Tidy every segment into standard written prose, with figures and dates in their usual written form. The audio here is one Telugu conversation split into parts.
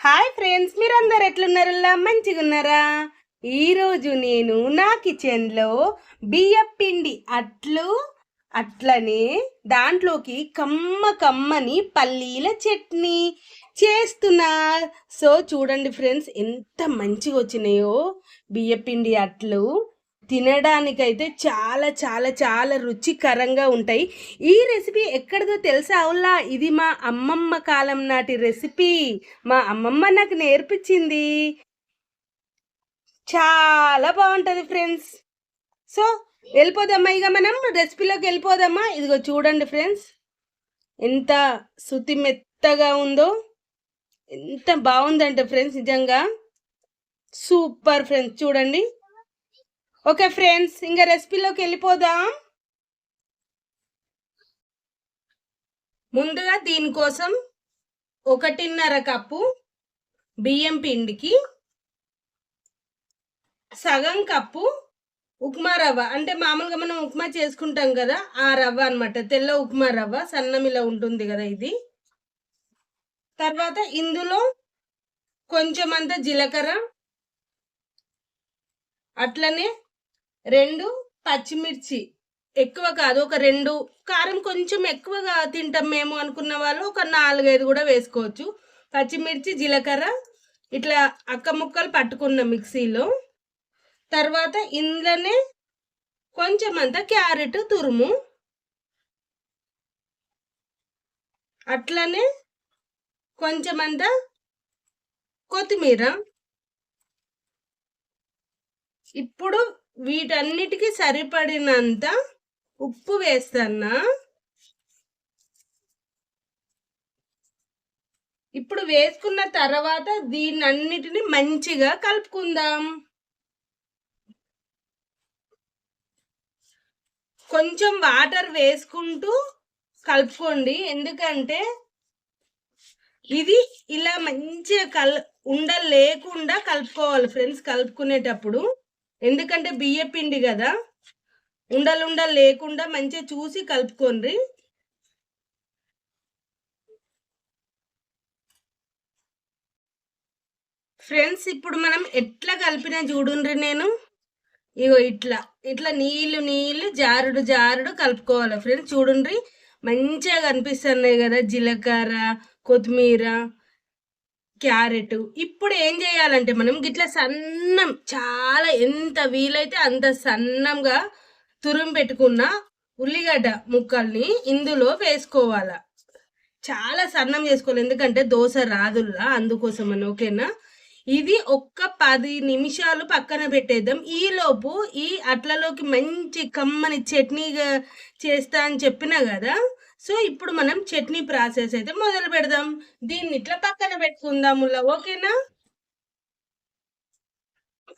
హాయ్ ఫ్రెండ్స్, మీరందరు ఎట్లున్నారల్లా? మంచిగా ఉన్నారా? ఈరోజు నేను నా కిచెన్లో బియ్యం పిండి అట్లనే దాంట్లోకి కమ్మని పల్లీల చట్నీ చేస్తున్నా. సో చూడండి ఫ్రెండ్స్, ఎంత మంచిగా వచ్చినాయో బియ్యం పిండి అట్లు. తినడానికైతే చాలా చాలా చాలా రుచికరంగా ఉంటాయి. ఈ రెసిపీ ఎక్కడిదో తెలుసా అవులా? ఇది మా అమ్మమ్మ కాలం నాటి రెసిపీ. మా అమ్మమ్మ నాకు నేర్పించింది. చాలా బాగుంటుంది ఫ్రెండ్స్. సో వెళ్ళిపోదామా? ఇక మనం రెసిపీలోకి వెళ్ళిపోదామా? ఇదిగో చూడండి ఫ్రెండ్స్, ఎంత శుతి మెత్తగా ఉందో, ఎంత బాగుందంటే ఫ్రెండ్స్, నిజంగా సూపర్ ఫ్రెండ్స్. చూడండి. ఓకే ఫ్రెండ్స్, ఇంకా రెసిపీలోకి వెళ్ళిపోదాం. ముందుగా దీనికోసం 1.5 కప్పు బియ్యం పిండికి సగం కప్పు ఉప్మా రవ్వ, అంటే మామూలుగా మనం ఉప్మా చేసుకుంటాం కదా ఆ రవ్వ అనమాట. తెల్ల ఉప్మా రవ్వ, సన్నమిలా ఉంటుంది కదా ఇది. తర్వాత ఇందులో కొంచెం అంత జీలకర్ర, అట్లనే 2 పచ్చిమిర్చి, ఎక్కువ కాదు, ఒక 2. కారం కొంచెం ఎక్కువగా తింటాం మేము అనుకున్న వాళ్ళు ఒక 4-5 కూడా వేసుకోవచ్చు. పచ్చిమిర్చి, జీలకర్ర ఇట్లా అక్క ముక్కలు పట్టుకున్న మిక్సీలో. తర్వాత ఇందులోనే కొంచెం అంత క్యారెట్ తురుము, అట్లనే కొంచెం అంత కొత్తిమీర. ఇప్పుడు వీటన్నిటికీ సరిపడినంత ఉప్పు వేస్తున్నా. ఇప్పుడు వేసుకున్న తర్వాత దీన్నన్నిటిని మంచిగా కలుపుకుందాం. కొంచెం వాటర్ వేసుకుంటూ కలుపుకోండి, ఎందుకంటే ఇది ఇలా మంచిగా ఉండలు లేకుండా కలుపుకోవాలి ఫ్రెండ్స్ కలుపుకునేటప్పుడు. ఎందుకంటే బియ్య పిండి కదా, ఉండలు లేకుండా మంచిగా చూసి కలుపుకోండి. ఫ్రెండ్స్, ఇప్పుడు మనం ఎట్లా కలిపినా చూడుండ్రి. నేను ఇగో ఇట్లా నీళ్ళు జారుడు కలుపుకోవాలి ఫ్రెండ్స్. చూడుండ్రి, మంచిగా కనిపిస్తున్నాయి కదా జీలకర్ర, కొత్తిమీర, క్యారెట్. ఇప్పుడు ఏం చేయాలంటే మనం గిట్లా సన్నం, చాలా ఎంత వీలైతే అంత సన్నంగా తురుము పెట్టుకున్న ఉల్లిగడ్డ ముక్కల్ని ఇందులో వేసుకోవాల. చాలా సన్నం చేసుకోవాలి, ఎందుకంటే దోశ రాదుల్లా, అందుకోసం అని. ఓకేనా? ఇది ఒక్క 10 నిమిషాలు పక్కన పెట్టేద్దాం. ఈలోపు ఈ అట్లలోకి మంచి కమ్మని చట్నీగా చేస్తా అని చెప్పినా కదా. సో ఇప్పుడు మనం చట్నీ ప్రాసెస్ అయితే మొదలు పెడదాం. దీన్ని ఇట్లా పక్కన పెట్టుకుందాం. ఓకేనా?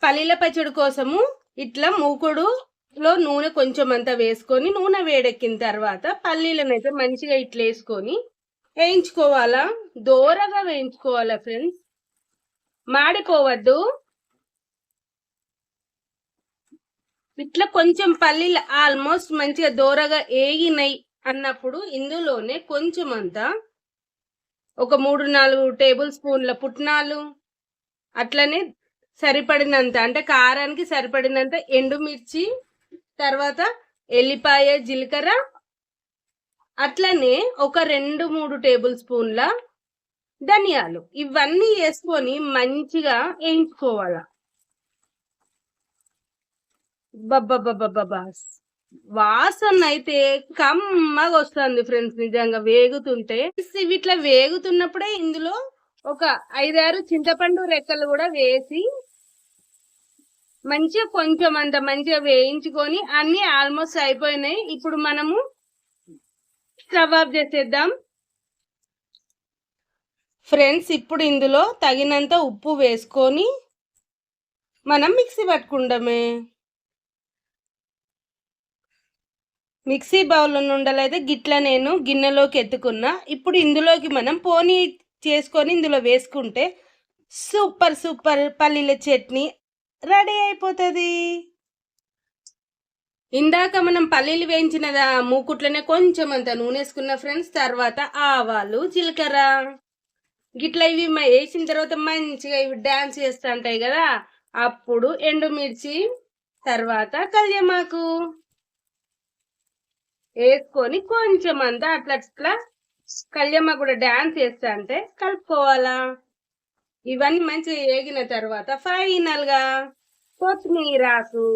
పల్లీల పచ్చడి కోసము ఇట్లా మూకుడులో నూనె కొంచెం అంతా వేసుకొని, నూనె వేడెక్కిన తర్వాత పల్లీలను అయితే మంచిగా ఇట్లా వేసుకొని వేయించుకోవాలా. దోరగా వేయించుకోవాలా ఫ్రెండ్స్, మాడిపోవద్దు. ఇట్లా కొంచెం పల్లీలు ఆల్మోస్ట్ మంచిగా దోరగా ఏగినాయి అన్నప్పుడు ఇందులోనే కొంచెం అంతా ఒక 3-4 టేబుల్ స్పూన్ల పుట్నాలు, అట్లనే సరిపడినంత, అంటే కారానికి సరిపడినంత ఎండుమిర్చి, తర్వాత ఎల్లిపాయ, జీలకర్ర, అట్లనే ఒక 2-3 టేబుల్ స్పూన్ల ధనియాలు, ఇవన్నీ వేసుకొని మంచిగా వేయించుకోవాలా. వాసన అయితే కమ్మగా వస్తుంది ఫ్రెండ్స్, నిజంగా వేగుతుంటే. ఇట్లా వేగుతున్నప్పుడే ఇందులో ఒక 5-6 చింతపండు రెక్కలు కూడా వేసి మంచిగా కొంచెం అంత మంచిగా వేయించుకొని, అన్ని ఆల్మోస్ట్ అయిపోయినాయి. ఇప్పుడు మనము స్టవ్ ఆఫ్ చేసేద్దాం ఫ్రెండ్స్. ఇప్పుడు ఇందులో తగినంత ఉప్పు వేసుకొని మనం మిక్సీ పట్టుకుందామే. మిక్సీ బౌల్ ఉండలైతే గిట్ల నేను గిన్నెలోకి ఎత్తుకున్నా. ఇప్పుడు ఇందులోకి మనం పోనీ చేసుకొని ఇందులో వేసుకుంటే సూపర్ సూపర్ పల్లీల చట్నీ రెడీ అయిపోతుంది. ఇందాక మనం పల్లీలు వేయించిన మూకుట్లనే కొంచెం అంత నూనె వేసుకున్న ఫ్రెండ్స్. తర్వాత ఆవాలు, జీలకర్ర, గిట్లా ఇవి వేసిన తర్వాత మంచిగా ఇవి డాన్స్ చేస్తూ ఉంటాయి కదా, అప్పుడు ఎండుమిర్చి తర్వాత కళ్యామాకు వేసుకొని కొంచెం అంతా అట్లా అట్లా కళ్యామాకు కూడా డాన్స్ చేస్తా అంటే కలుపుకోవాలా. ఇవన్నీ మంచిగా వేగిన తర్వాత ఫైనల్ గా కొత్తిమీరాకు.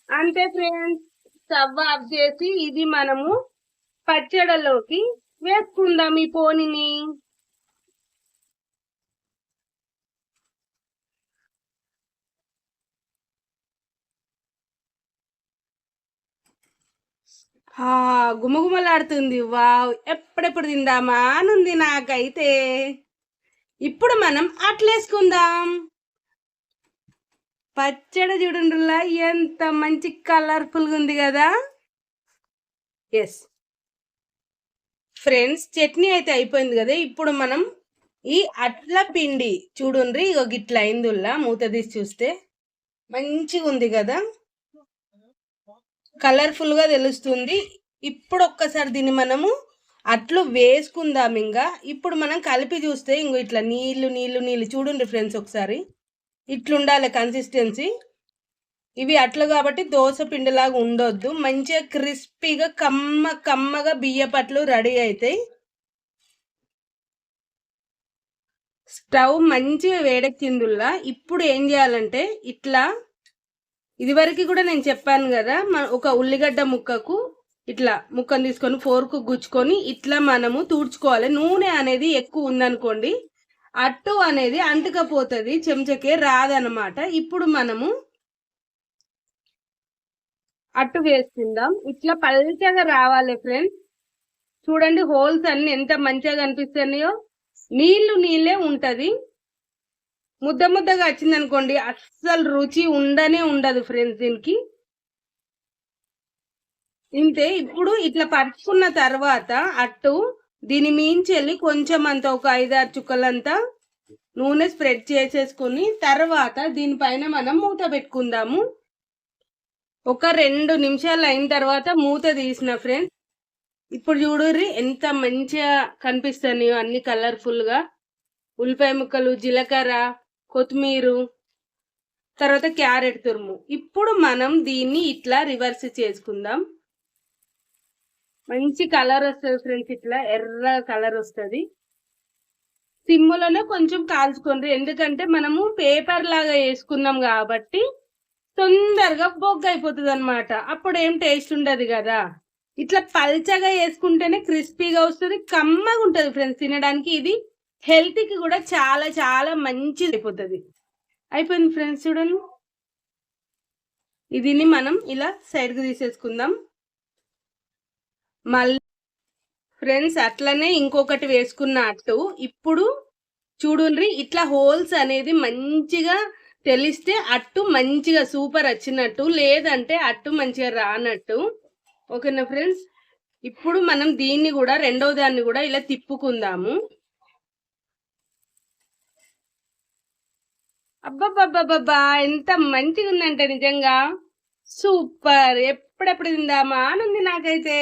అంతే ఫ్రెండ్స్, స్టవ్ ఆఫ్ చేసి ఇది మనము పచ్చడిలోకి వేసుకుందాం ఈ పోనిని. గుమగుమలాడుతుంది. వావ్, ఎప్పుడెప్పుడు తిందామా అనుంది నాకైతే. ఇప్పుడు మనం అట్లేసుకుందాం. పచ్చడి చూడండిలా ఎంత మంచి కలర్ఫుల్గా ఉంది కదా. ఎస్ ఫ్రెండ్స్, చట్నీ అయితే అయిపోయింది కదా. ఇప్పుడు మనం ఈ అట్ల పిండి చూడండి, ఇగో గిట్ల అయిందుల్లా మూత తీసి చూస్తే మంచిగా ఉంది కదా, కలర్ఫుల్ గా తెలుస్తుంది. ఇప్పుడు ఒక్కసారి దీన్ని మనము అట్లు వేసుకుందాం. ఇంకా ఇప్పుడు మనం కలిపి చూస్తే ఇంకో ఇట్లా నీళ్లు నీళ్లు నీళ్లు చూడండి ఫ్రెండ్స్, ఒకసారి ఇట్లుండాలి కన్సిస్టెన్సీ. ఇవి అట్లు కాబట్టి దోశ పిండిలాగా ఉండొద్దు, మంచిగా క్రిస్పీగా కమ్మగా బియ్యపట్లు రెడీ అవుతాయి. స్టవ్ మంచిగా వేడెక్కిందుల్లా ఇప్పుడు ఏం చేయాలంటే ఇట్లా, ఇదివరకు కూడా నేను చెప్పాను కదా, ఒక ఉల్లిగడ్డ ముక్కకు ఇట్లా ముక్కను తీసుకొని ఫోర్కు గుచ్చుకొని ఇట్లా మనము తూడ్చుకోవాలి. నూనె అనేది ఎక్కువ ఉందనుకోండి అట్టు అనేది అంటుకపోతుంది, చెంచకే రాదనమాట. ఇప్పుడు మనము అట్టు వేసుకుందాం. ఇట్లా పల్చగా రావాలి ఫ్రెండ్స్. చూడండి హోల్స్ అన్ని ఎంత మంచిగా కనిపిస్తున్నాయో, నీళ్లు నీళ్ళే ఉంటది. ముద్ద ముద్దగా వచ్చింది అనుకోండి అస్సలు రుచి ఉండదు ఫ్రెండ్స్ దీనికి. ఇంతే. ఇప్పుడు ఇట్లా పరుచుకున్న తర్వాత అట్టు దీని మించి వెళ్ళి కొంచెం అంత ఒక 5-6 చుక్కలంతా నూనె స్ప్రెడ్ చేసేసుకుని తర్వాత దీనిపైన మనం మూత పెట్టుకుందాము. ఒక 2 నిమిషాలు అయిన తర్వాత మూత తీసిన ఫ్రెండ్స్, ఇప్పుడు చూడుర్రి ఎంత మంచిగా కనిపిస్తున్నాయో అన్ని కలర్ఫుల్ గా. ఉల్లిపాయ ముక్కలు, జీలకర్ర, కొత్తిమీర, తర్వాత క్యారెట్ తురుము. ఇప్పుడు మనం దీన్ని ఇట్లా రివర్స్ చేసుకుందాం. మంచి కలర్ వస్తుంది ఫ్రెండ్స్, ఇట్లా ఎర్ర కలర్ వస్తుంది. సిమ్ములోనే కొంచెం కాల్చుకోండి, ఎందుకంటే మనము పేపర్ లాగా వేసుకున్నాం కాబట్టి తొందరగా బొగ్గ అయిపోతుంది అనమాట. అప్పుడు ఏం టేస్ట్ ఉండదు కదా. ఇట్లా పల్చగా వేసుకుంటేనే క్రిస్పీగా వస్తుంది, కమ్మగా ఉంటుంది ఫ్రెండ్స్ తినడానికి. ఇది హెల్త్కి కూడా చాలా చాలా మంచిది అయిపోతుంది. అయిపోయింది ఫ్రెండ్స్ చూడండి. దీన్ని మనం ఇలా సైడ్కి తీసేసుకుందాం. మళ్ళీ ఫ్రెండ్స్ అట్లనే ఇంకొకటి వేసుకున్న అట్టు ఇప్పుడు చూడండి, ఇట్లా హోల్స్ అనేది మంచిగా తెలిస్తే అట్టు మంచిగా సూపర్ వచ్చినట్టు, లేదంటే అట్టు మంచిగా రానట్టు. ఓకేనా ఫ్రెండ్స్, ఇప్పుడు మనం దీన్ని కూడా రెండవ దాన్ని కూడా ఇలా తిప్పుకుందాము. అబ్బబ్బబ్బబ్బా, ఎంత మంచిగా ఉందంటే నిజంగా సూపర్. ఎప్పుడెప్పుడు తిందామా అని ఉంది నాకైతే.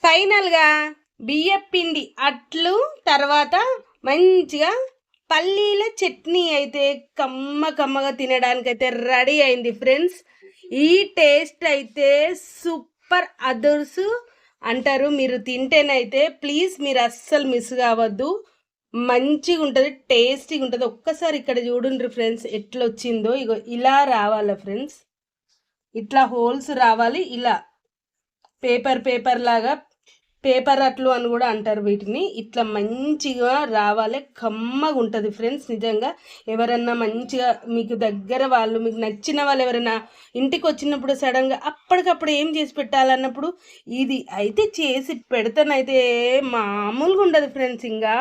ఫైనల్ గా బియ్యపిండి అట్లు తర్వాత మంచిగా పల్లీల చట్నీ అయితే కమ్మగా తినడానికి అయితే రెడీ అయింది ఫ్రెండ్స్. ఈ టేస్ట్ అయితే సూపర్ అదర్స్ అంటారు. మీరు తింటేనైతే ప్లీజ్ మీరు అస్సలు మిస్ కావద్దు, మంచిగా ఉంటుంది, టేస్టీగా ఉంటుంది. ఒక్కసారి ఇక్కడ చూడండి ఫ్రెండ్స్ ఎట్లా వచ్చిందో. ఇగో ఇలా రావాలా ఫ్రెండ్స్, ఇట్లా హోల్స్ రావాలి. ఇలా పేపర్ లాగా, పేపర్ అట్లు అని కూడా అంటారు వీటిని. ఇట్లా మంచిగా రావాలి, కమ్మగా ఉంటుంది ఫ్రెండ్స్. నిజంగా ఎవరన్నా మంచిగా మీకు దగ్గర వాళ్ళు, మీకు నచ్చిన వాళ్ళు ఎవరైనా ఇంటికి వచ్చినప్పుడు సడన్గా అప్పటికప్పుడు ఏం చేసి పెట్టాలన్నప్పుడు ఇది అయితే చేసి పెడతానైతే మామూలుగా ఉండదు ఫ్రెండ్స్. ఇంకా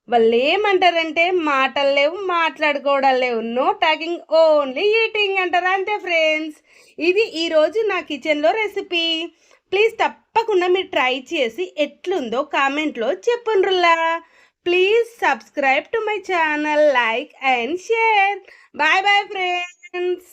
వాళ్ళు ఏమంటారంటే మాటలు లేవు, మాట్లాడుకోవడాలు లేవు, నో టాకింగ్, ఓన్లీ ఈటింగ్ అంటారు. అంతే ఫ్రెండ్స్, ఇది ఈరోజు నా కిచెన్లో రెసిపీ. ప్లీజ్ తప్పకుండా మీరు ట్రై చేసి ఎట్లుందో కామెంట్లో చెప్పుండ్రులా. Please subscribe to my channel, like and share. Bye bye friends.